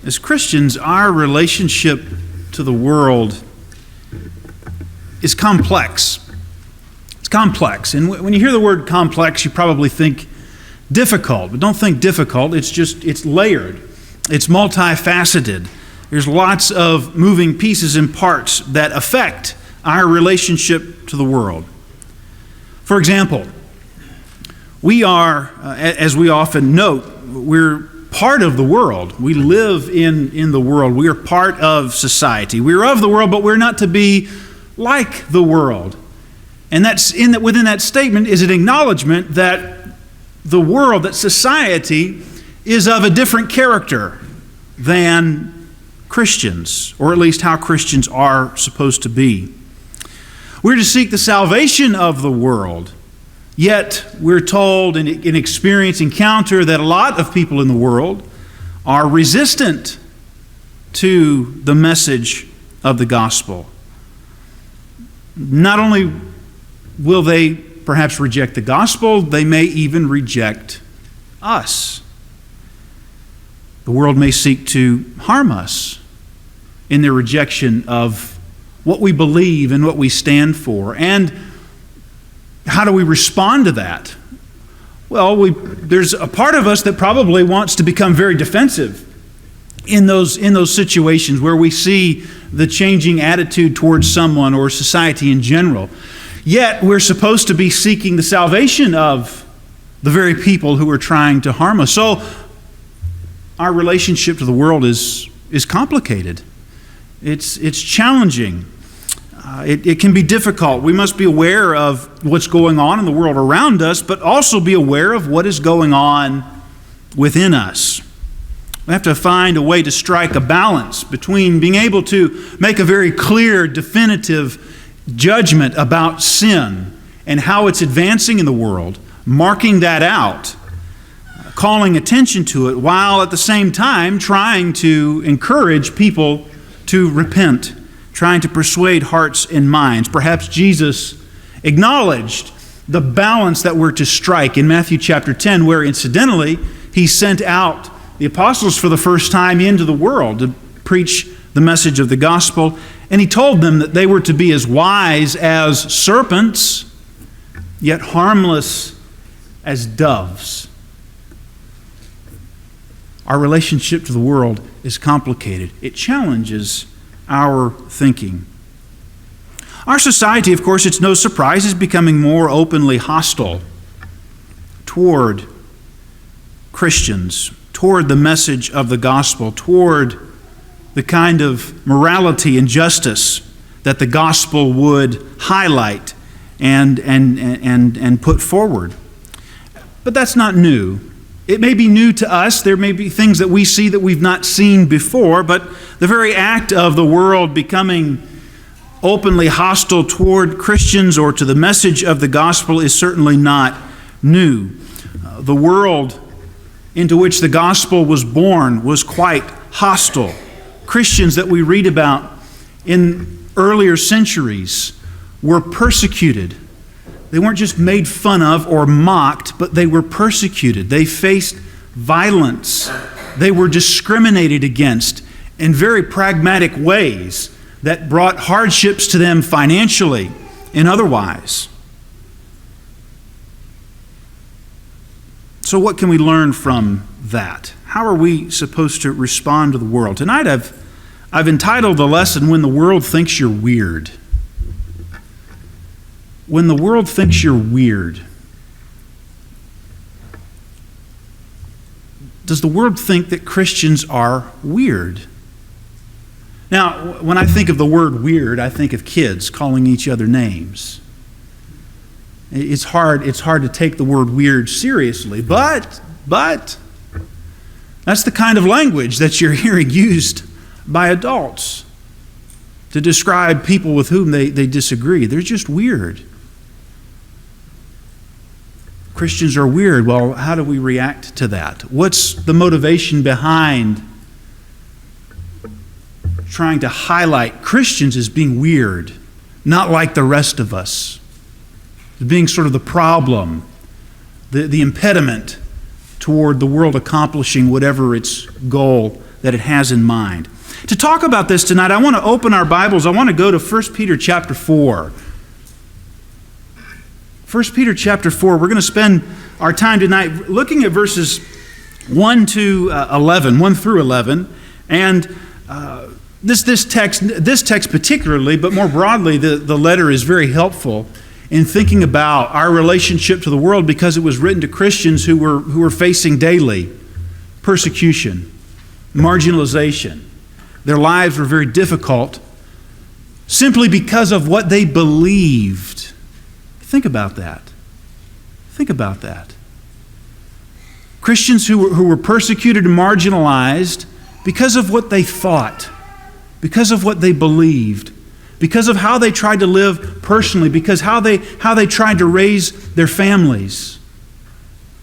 As Christians, our relationship to the world is complex. It's complex. And when you hear the word complex, you probably think difficult. But don't think difficult. It's layered. It's multifaceted. There's lots of moving pieces and parts that affect our relationship to the world. For example, we are, as we often note, we're part of the world. We live in the world. We are part of society. We are of the world, but we're not to be like the world. And within that statement is an acknowledgement that the world, that society, is of a different character than Christians, or at least how Christians are supposed to be. We're to seek the salvation of the world, yet we're told in experience, encounter, that a lot of people in the world are resistant to the message of the gospel. Not only will they perhaps reject the gospel, they may even reject us. The world may seek to harm us in their rejection of what we believe and what we stand for. And how do we respond to that? Well, there's a part of us that probably wants to become very defensive in those situations where we see the changing attitude towards someone or society in general. Yet we're supposed to be seeking the salvation of the very people who are trying to harm us. So our relationship to the world is complicated. It's challenging. It can be difficult. We must be aware of what's going on in the world around us, but also be aware of what is going on within us. We have to find a way to strike a balance between being able to make a very clear, definitive judgment about sin and how it's advancing in the world, marking that out, calling attention to it, while at the same time trying to encourage people to repent, trying to persuade hearts and minds. Perhaps Jesus acknowledged the balance that we're to strike in Matthew chapter 10, where incidentally he sent out the apostles for the first time into the world to preach the message of the gospel, and he told them that they were to be as wise as serpents, yet harmless as doves. Our relationship to the world is complicated. It challenges our thinking. Our society, of course, it's no surprise, is becoming more openly hostile toward Christians, toward the message of the gospel, toward the kind of morality and justice that the gospel would highlight and put forward. But that's not new. It may be new to us. There may be things that we see that we've not seen before, but the very act of the world becoming openly hostile toward Christians or to the message of the gospel is certainly not new. The world into which the gospel was born was quite hostile. Christians that we read about in earlier centuries were persecuted. They weren't just made fun of or mocked, but they were persecuted. They faced violence. They were discriminated against in very pragmatic ways that brought hardships to them financially and otherwise. So what can we learn from that? How are we supposed to respond to the world? Tonight I've entitled the lesson, When the World Thinks You're Weird. When the world thinks you're weird. Does the world think that Christians are weird? Now, when I think of the word weird, I think of kids calling each other names. It's hard to take the word weird seriously, but that's the kind of language that you're hearing used by adults to describe people with whom they disagree. They're just weird. Christians are weird. Well, how do we react to that? What's the motivation behind trying to highlight Christians as being weird, not like the rest of us, as being sort of the problem, the impediment toward the world accomplishing whatever its goal that it has in mind. To talk about this tonight, I want to open our Bibles. I want to go to 1 Peter chapter 4. 1 Peter chapter 4, we're going to spend our time tonight looking at verses 1 through 11. And this text particularly, but more broadly, the letter is very helpful in thinking about our relationship to the world, because it was written to Christians who were facing daily persecution, marginalization. Their lives were very difficult simply because of what they believed. Think about that. Think about that. Christians who were persecuted and marginalized because of what they thought, because of what they believed, because of how they tried to live personally, because how they tried to raise their families,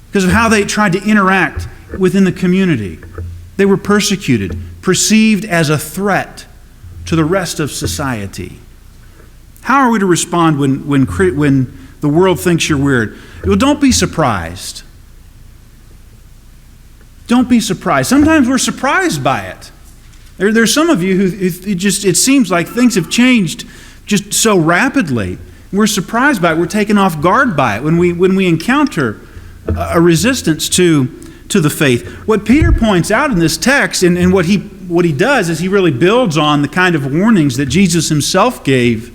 because of how they tried to interact within the community. They were persecuted, perceived as a threat to the rest of society. How are we to respond when the world thinks you're weird? Well, don't be surprised. Don't be surprised. Sometimes we're surprised by it. There's some of you who it seems like things have changed just so rapidly. We're surprised by it. We're taken off guard by it when we encounter a resistance to the faith. What Peter points out in this text, and what he does is he really builds on the kind of warnings that Jesus himself gave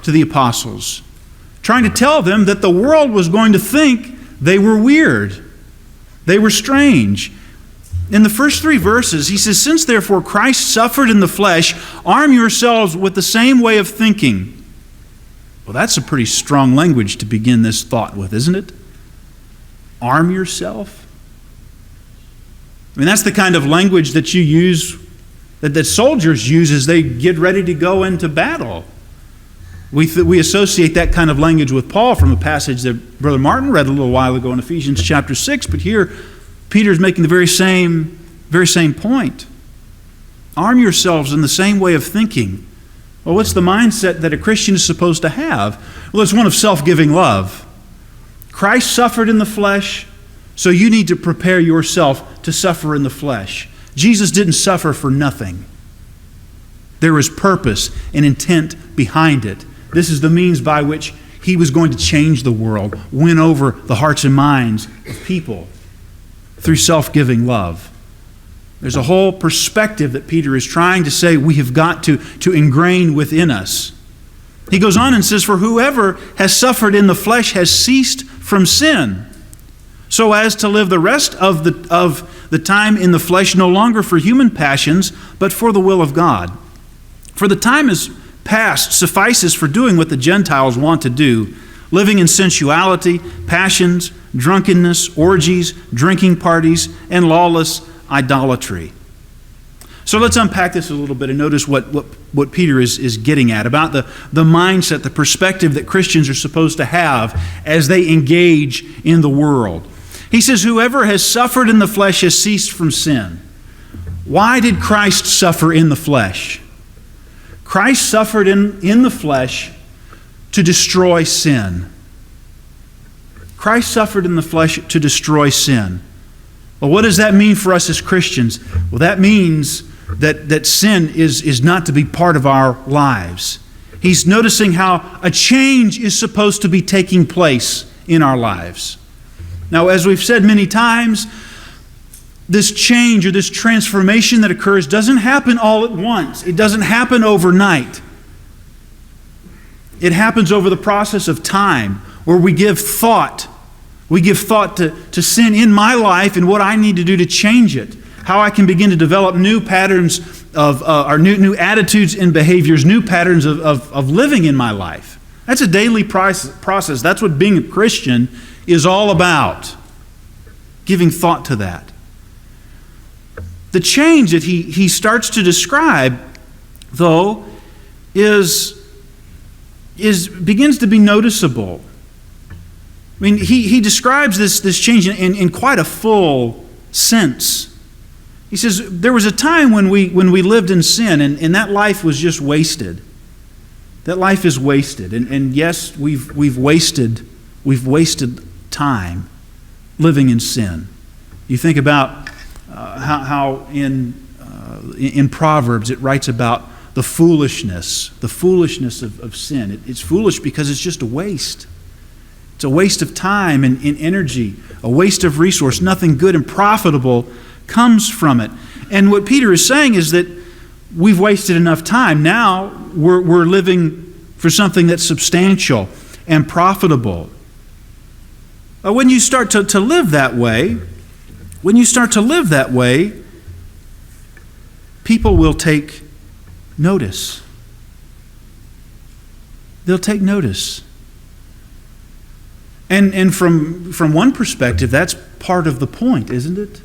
to the apostles, trying to tell them that the world was going to think they were weird. They were strange. In the first 3 verses, he says, "Since therefore Christ suffered in the flesh, arm yourselves with the same way of thinking." Well, that's a pretty strong language to begin this thought with, isn't it? Arm yourself. I mean, that's the kind of language that you use, that soldiers use as they get ready to go into battle. We associate that kind of language with Paul from a passage that Brother Martin read a little while ago in Ephesians chapter 6, but here Peter's making the very same point. Arm yourselves in the same way of thinking. Well, what's the mindset that a Christian is supposed to have? Well, it's one of self-giving love. Christ suffered in the flesh, so you need to prepare yourself to suffer in the flesh. Jesus didn't suffer for nothing. There was purpose and intent behind it. This is the means by which he was going to change the world, win over the hearts and minds of people through self-giving love. There's a whole perspective that Peter is trying to say we have got to ingrain within us. He goes on and says, "For whoever has suffered in the flesh has ceased from sin, so as to live the rest of the time in the flesh no longer for human passions, but for the will of God. For the time is past suffices for doing what the Gentiles want to do, living in sensuality, passions, drunkenness, orgies, drinking parties, and lawless idolatry." So let's unpack this a little bit and notice what Peter is getting at about the mindset, the perspective that Christians are supposed to have as they engage in the world. He says, "Whoever has suffered in the flesh has ceased from sin." Why did Christ suffer in the flesh? Christ suffered in the flesh to destroy sin. Christ suffered in the flesh to destroy sin. Well, what does that mean for us as Christians? Well, that means that sin is not to be part of our lives. He's noticing how a change is supposed to be taking place in our lives. Now, as we've said many times, this change or this transformation that occurs doesn't happen all at once. It doesn't happen overnight. It happens over the process of time, where we give thought. We give thought to sin in my life and what I need to do to change it. How I can begin to develop new patterns or new attitudes and behaviors, new patterns of living in my life. That's a daily process. That's what being a Christian is all about. Giving thought to that. The change that he starts to describe, though, begins to be noticeable. I mean, he describes this change in quite a full sense. He says there was a time when we lived in sin, and that life was just wasted. That life is wasted, and yes, we've wasted time living in sin. You think about how in Proverbs it writes about the foolishness of sin. It's foolish because it's just a waste. It's a waste of time and energy, a waste of resource. Nothing good and profitable comes from it. And what Peter is saying is that we've wasted enough time. Now we're living for something that's substantial and profitable. When you start to live that way, people will take notice. They'll take notice. And from one perspective, that's part of the point, isn't it?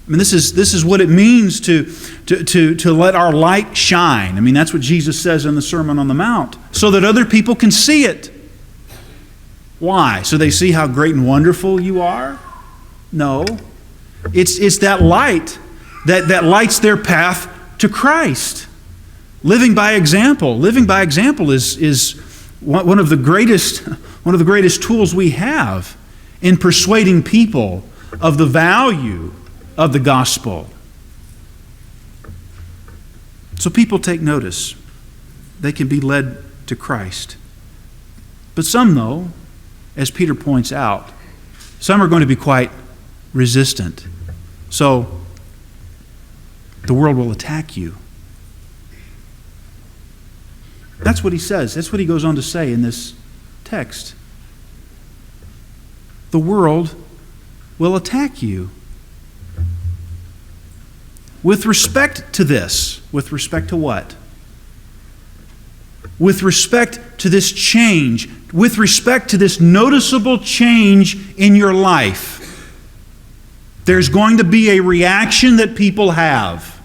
I mean, this is what it means to let our light shine. I mean, that's what Jesus says in the Sermon on the Mount, so that other people can see it. Why? So they see how great and wonderful you are? No. It's that light that lights their path to Christ. Living by example. Living by example is one of the greatest tools we have in persuading people of the value of the gospel. So people take notice. They can be led to Christ. But some, though, as Peter points out, some are going to be quite resistant. So the world will attack you. That's what he says. That's what he goes on to say in this text. The world will attack you. With respect to this, with respect to what? With respect to this change, with respect to this noticeable change in your life, there's going to be a reaction that people have.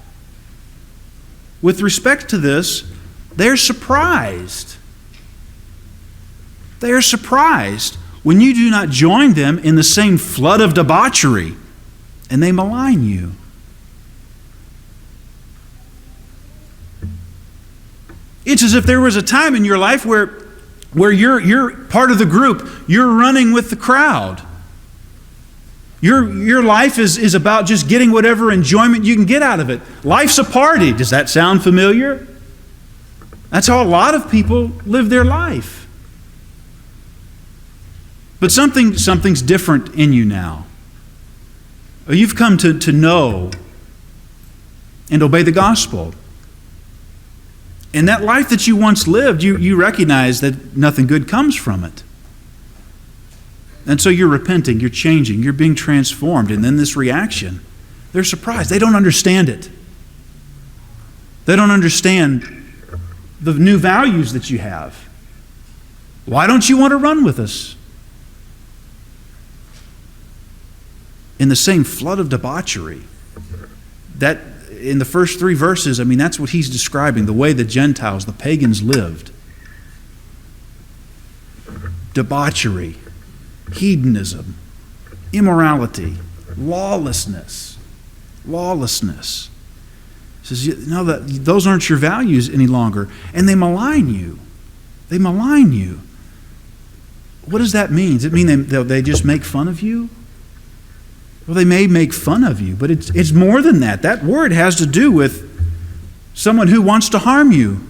With respect to this, they're surprised. They are surprised when you do not join them in the same flood of debauchery, and they malign you. It's as if there was a time in your life where you're part of the group, you're running with the crowd. Your life is about just getting whatever enjoyment you can get out of it. Life's a party. Does that sound familiar? That's how a lot of people live their life. But something's different in you now. You've come to know and obey the gospel. And that life that you once lived, you recognize that nothing good comes from it. And so you're repenting, you're changing, you're being transformed. And then this reaction, they're surprised. They don't understand it. They don't understand the new values that you have. Why don't you want to run with us? In the same flood of debauchery. That, in the first 3 verses, I mean, that's what he's describing, the way the Gentiles, the pagans lived. Debauchery, hedonism, immorality, lawlessness. Lawlessness. He says, no, those aren't your values any longer. And they malign you. They malign you. What does that mean? Does it mean they just make fun of you? Well, they may make fun of you, but it's more than that. That word has to do with someone who wants to harm you.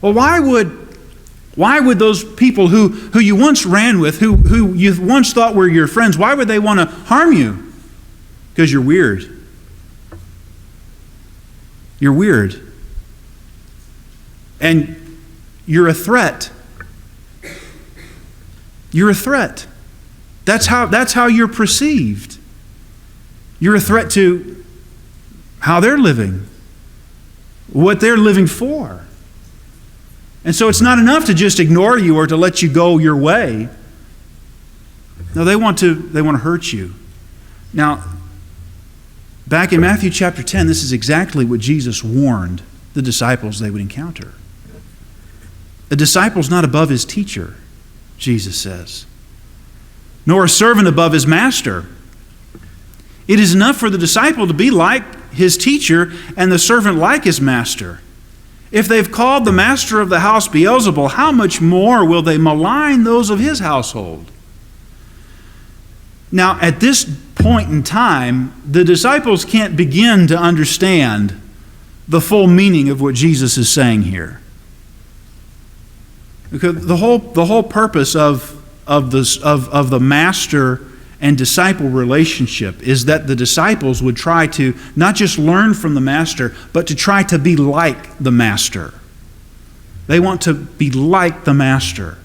Well, why would those people who you once ran with, who you once thought were your friends, why would they want to harm you? Because you're weird. You're weird. And you're a threat. You're a threat. That's how you're perceived. You're a threat to how they're living, what they're living for. And so it's not enough to just ignore you or to let you go your way. No, they want to hurt you. Now, back in Matthew chapter 10, this is exactly what Jesus warned the disciples they would encounter. A disciple's not above his teacher, Jesus says, nor a servant above his master. It is enough for the disciple to be like his teacher and the servant like his master. If they've called the master of the house Beelzebul, how much more will they malign those of his household? Now, at this point in time, the disciples can't begin to understand the full meaning of what Jesus is saying here. Because the whole purpose of the master and disciple relationship is that the disciples would try to not just learn from the master, but to try to be like the master. They want to be like the master.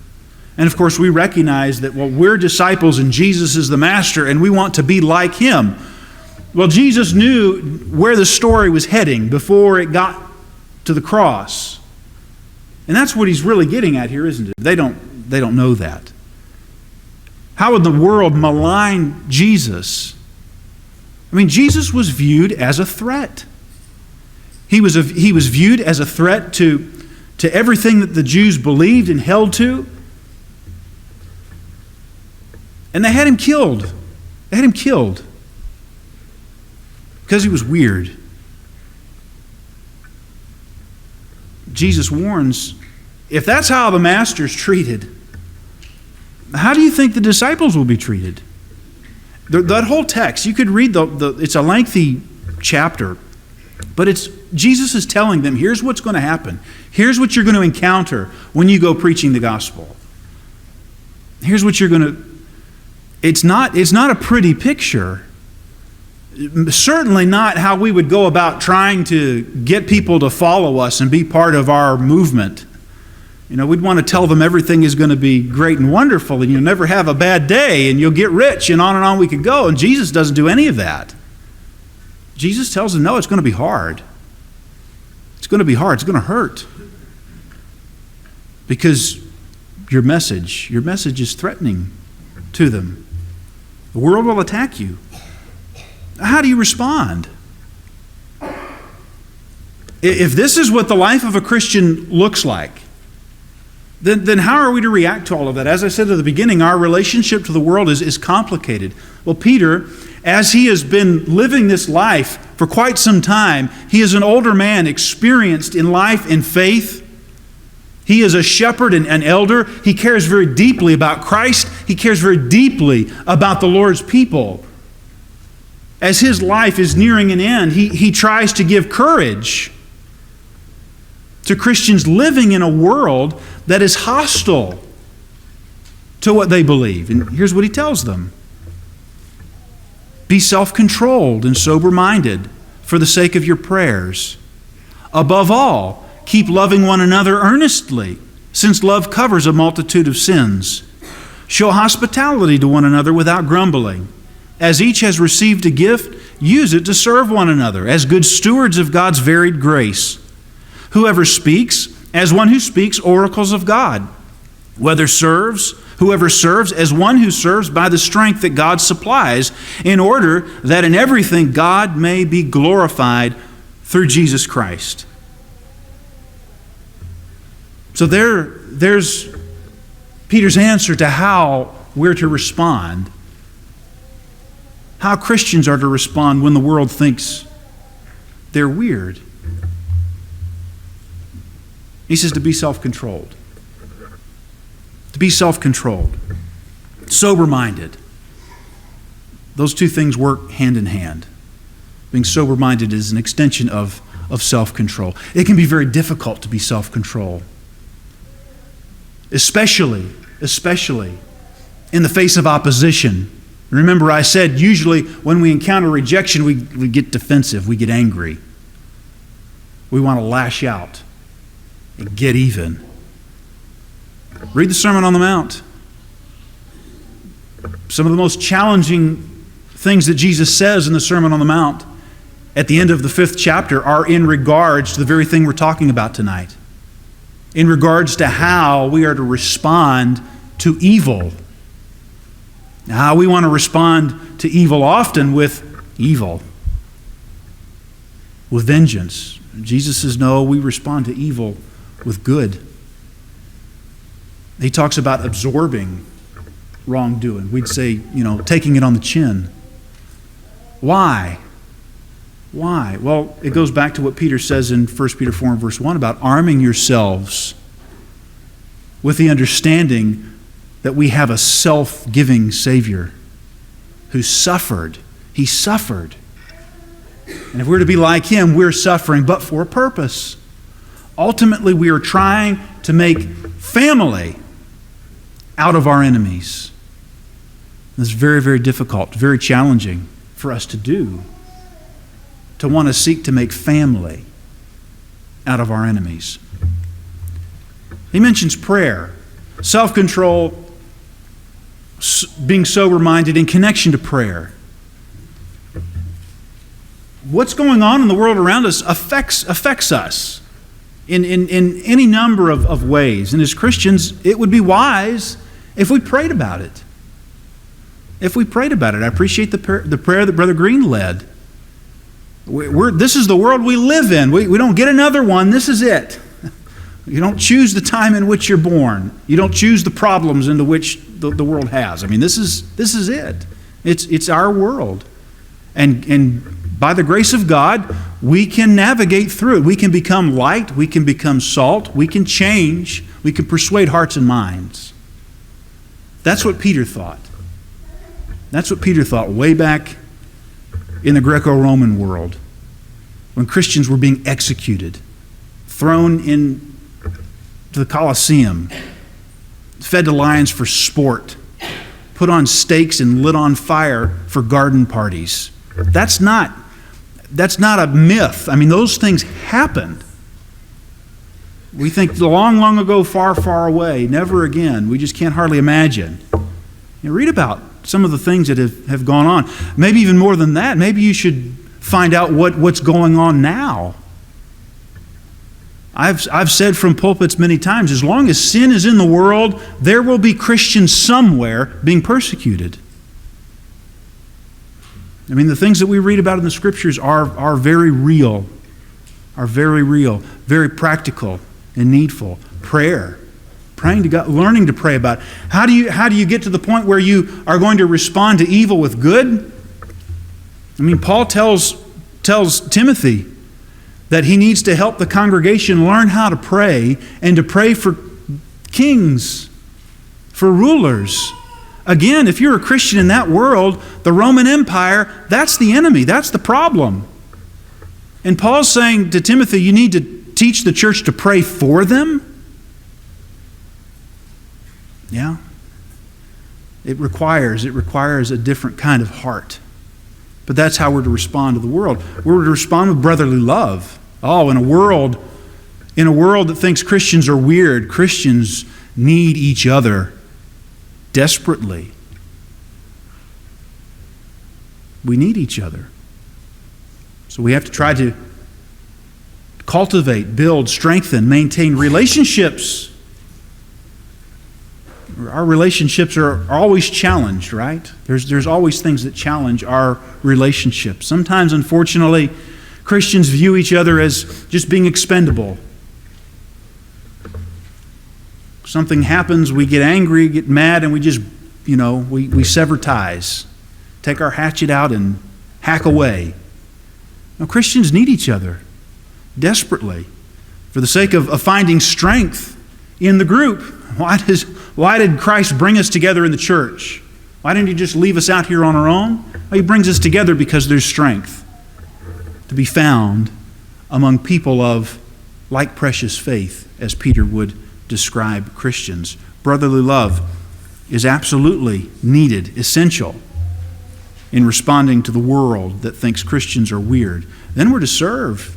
And of course, we recognize that, well, we're disciples and Jesus is the master, and we want to be like him. Well, Jesus knew where the story was heading before it got to the cross. And that's what he's really getting at here, isn't it? They don't know that. How would the world malign Jesus? I mean, Jesus was viewed as a threat. He was viewed as a threat to everything that the Jews believed and held to. And they had him killed. They had him killed because he was weird. Jesus warns, if that's how the master's treated, how do you think the disciples will be treated? That whole text, you could read it's a lengthy chapter, but Jesus is telling them, here's what's going to happen. Here's what you're going to encounter when you go preaching the gospel. Here's what you're going to... It's not a pretty picture. Certainly not how we would go about trying to get people to follow us and be part of our movement. You know, we'd want to tell them everything is going to be great and wonderful and you'll never have a bad day and you'll get rich and on we could go. And Jesus doesn't do any of that. Jesus tells them, no, it's going to be hard. It's going to be hard. It's going to hurt. Because your message is threatening to them. The world will attack you. How do you respond? If this is what the life of a Christian looks like, then how are we to react to all of that? As I said at the beginning, our relationship to the world is complicated. Well, Peter, as he has been living this life for quite some time, he is an older man experienced in life and faith. He is a shepherd and an elder. He cares very deeply about Christ. He cares very deeply about the Lord's people. As his life is nearing an end, he tries to give courage to Christians living in a world that is hostile to what they believe. And here's what he tells them. Be self-controlled and sober-minded for the sake of your prayers. Above all, keep loving one another earnestly, since love covers a multitude of sins. Show hospitality to one another without grumbling. As each has received a gift, use it to serve one another as good stewards of God's varied grace. Whoever speaks, as one who speaks oracles of God. Whoever serves as one who serves by the strength that God supplies, in order that in everything God may be glorified through Jesus Christ. So there's Peter's answer to how we're to respond. How Christians are to respond when the world thinks they're weird. He says to be self-controlled. To be self-controlled. Sober-minded. Those two things work hand in hand. Being sober-minded is an extension of self-control. It can be very difficult to be self-control. Especially in the face of opposition. Remember, I said usually when we encounter rejection, we get defensive, we get angry. We want to lash out and get even. Read the Sermon on the Mount. Some of the most challenging things that Jesus says in the Sermon on the Mount at the end of the 5th chapter are in regards to the very thing we're talking about tonight. In regards to how we are to respond to evil. Now, we want to respond to evil often with evil, with vengeance. Jesus says, no, we respond to evil with good. He talks about absorbing wrongdoing. We'd say, taking it on the chin. Why? Why? Well, it goes back to what Peter says in 1 Peter 4 and verse 1 about arming yourselves with the understanding that we have a self-giving Savior. who suffered. He suffered. And if we're to be like him, we're suffering, but for a purpose. Ultimately, we are trying to make family out of our enemies. It's very, very difficult, very challenging for us to do, to want to seek to make family out of our enemies. He mentions prayer, self-control, being sober-minded in connection to prayer. What's going on in the world around us affects us in any number of ways. And as Christians, it would be wise if we prayed about it. If we prayed about it. I appreciate the prayer that Brother Green led. This is the world we live in. We don't get another one. This is it. You don't choose the time in which you're born. You don't choose the problems into which the world has. I mean, this is it. It's our world. And by the grace of God, we can navigate through it. We can become light. We can become salt. We can change. We can persuade hearts and minds. That's what Peter thought. That's what Peter thought way back in the Greco-Roman world when Christians were being executed, thrown into the Colosseum, fed to lions for sport, put on stakes and lit on fire for garden parties. That's not a myth. I mean, those things happened. We think long, long ago, far, far away, never again. We just can't hardly imagine. Read about some of the things that have gone on. Maybe even more than that. Maybe you should find out what's going on now. I've said from pulpits many times, as long as sin is in the world, there will be Christians somewhere being persecuted. I mean, the things that we read about in the Scriptures are very real, very practical and needful. Prayer. Praying to God, learning to pray about it. How do you get to the point where you are going to respond to evil with good? I mean, Paul tells Timothy that he needs to help the congregation learn how to pray and to pray for kings, for rulers. Again, if you're a Christian in that world, the Roman Empire, that's the enemy, that's the problem. And Paul's saying to Timothy, you need to teach the church to pray for them. Yeah. It requires a different kind of heart. But that's how we're to respond to the world. We're to respond with brotherly love. Oh, in a world that thinks Christians are weird, Christians need each other desperately. We need each other. So we have to try to cultivate, build, strengthen, maintain relationships. Our relationships are always challenged, right? There's always things that challenge our relationships. Sometimes, unfortunately, Christians view each other as just being expendable. Something happens, we get angry, get mad, and we just, we sever ties. Take our hatchet out and hack away. Now, Christians need each other desperately for the sake of finding strength in the group. Why did Christ bring us together in the church? Why didn't He just leave us out here on our own? Well, He brings us together because there's strength to be found among people of like precious faith, as Peter would describe Christians. Brotherly love is absolutely needed, essential in responding to the world that thinks Christians are weird. Then we're to serve.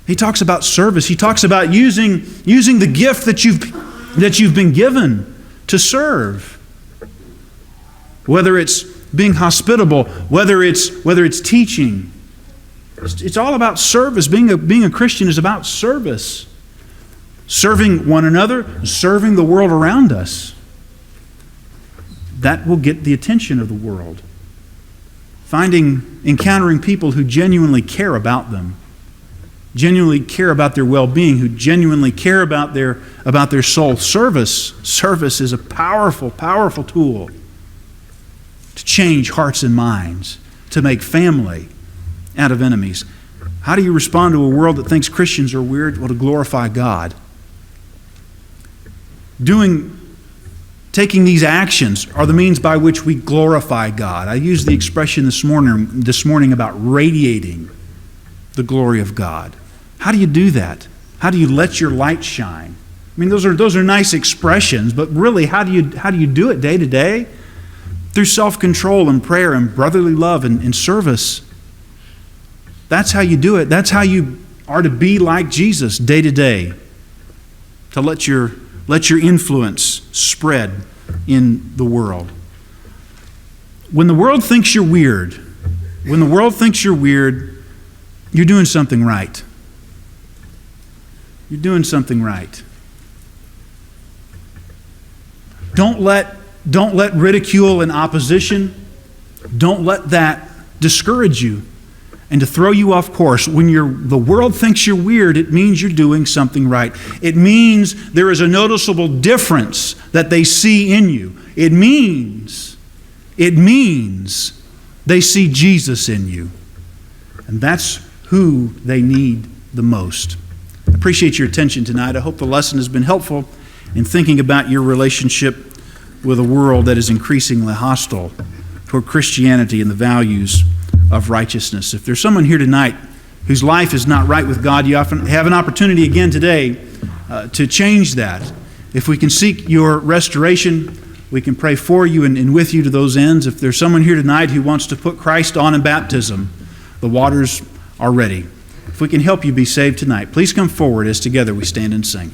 He talks about service. He talks about using the gift that you've been given to serve. Whether it's being hospitable, whether it's teaching. It's all about service. Being a Christian is about service. Serving one another, serving the world around us. That will get the attention of the world. Encountering people who genuinely care about them, genuinely care about their well-being, who genuinely care about their soul. Service is a powerful, powerful tool to change hearts and minds, to make family out of enemies. How do you respond to a world that thinks Christians are weird? Well, to glorify God. taking these actions are the means by which we glorify God. I used the expression this morning about radiating the glory of God. How do you do that? How do you let your light shine? I mean, those are nice expressions, but really, how do you do it day to day? Through self-control and prayer and brotherly love and service. That's how you do it. That's how you are to be like Jesus day to day. To let your influence spread in the world. When the world thinks you're weird, you're doing something right. You're doing something right. Don't let ridicule and opposition, don't let that discourage you and to throw you off course. When the world thinks you're weird, it means you're doing something right. It means there is a noticeable difference that they see in you. It means they see Jesus in you. And that's who they need the most. I appreciate your attention tonight. I hope the lesson has been helpful in thinking about your relationship with a world that is increasingly hostile toward Christianity and the values of righteousness. If there's someone here tonight whose life is not right with God, you often have an opportunity again today to change that. If we can seek your restoration, we can pray for you and with you to those ends. If there's someone here tonight who wants to put Christ on in baptism, the waters are ready. If we can help you be saved tonight, please come forward as together we stand and sing.